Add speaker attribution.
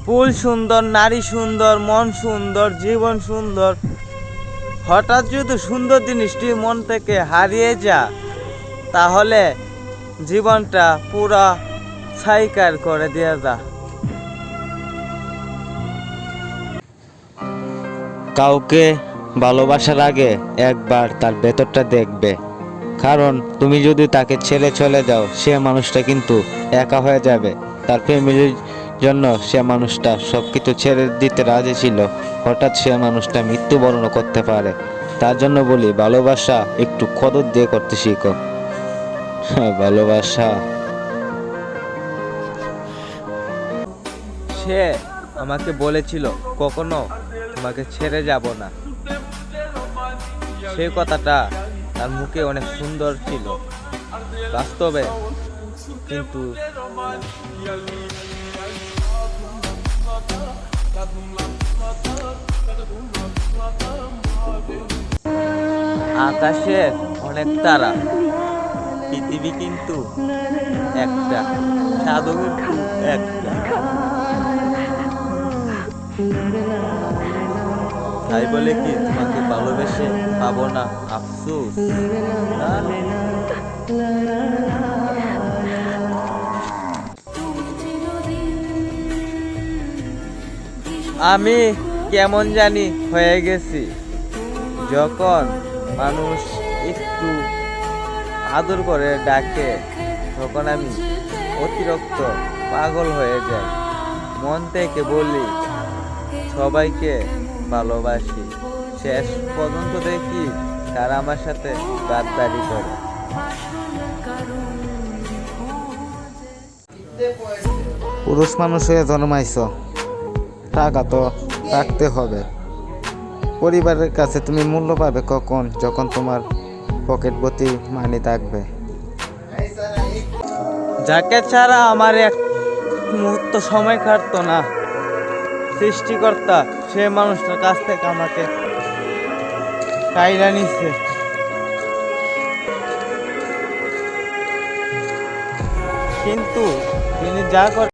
Speaker 1: ফুল সুন্দর, নারী সুন্দর, মন সুন্দর, জীবন সুন্দর। হঠাৎ যদি সুন্দর জিনিসটি মন থেকে হারিয়ে যায় তাহলে জীবনটা পুরা ছাইকার করে দেওয়া যায়। কাউকে ভালোবাসার আগে একবার তার ভেতরটা দেখবে, কারণ তুমি যদি তাকে ছেড়ে চলে যাও সে মানুষটা কিন্তু একা হয়ে যাবে। তার ফ্যামিলির জন্য সে মানুষটা সব কিছু ছেড়ে দিতে রাজি ছিল, হঠাৎ সে মানুষটা মৃত্যুবরণ করতে পারে। তার জন্য বলি ভালোবাসা একটু কদর দিয়ে করতে শিখো। ভালোবাসা, সে আমাকে বলেছিল কখনো তোমাকে ছেড়ে যাব না। সেই কথাটা তার মুখে অনেক সুন্দর ছিল, বাস্তবে কিন্তু আকাশে অনেক তারা, পৃথিবী কিন্তু একটা, সাধু কিন্তু একটা। তাই বলে কি তোমাকে ভালোবেসে পাবো না আফসোস? আমি কেমন জানি হয়ে গেছি, যখন মানুষ একটু আদর করে ডাকে তখন আমি অতিরিক্ত পাগল হয়ে যাই। মন থেকে বলি সবাইকে ভালোবাসি, শেষ পর্যন্ত দেখি তারা আমার সাথে গাদ্দারি করে। পুরুষ মানুষ হয়ে জন্মাইছ, টাকা তো রাখতে হবে। পরিবারের কাছে তুমি মূল্য পাবে কখন? যখন তোমার পকেট ভর্তি মানি থাকবে। যাকে ছাড়া আমার এক মুহূর্ত সময় কাটতো না, সৃষ্টিকর্তা সে মানুষটার কাছ থেকে আমাকে কাইরা নিচ্ছে। কিন্তু তিনি যা করে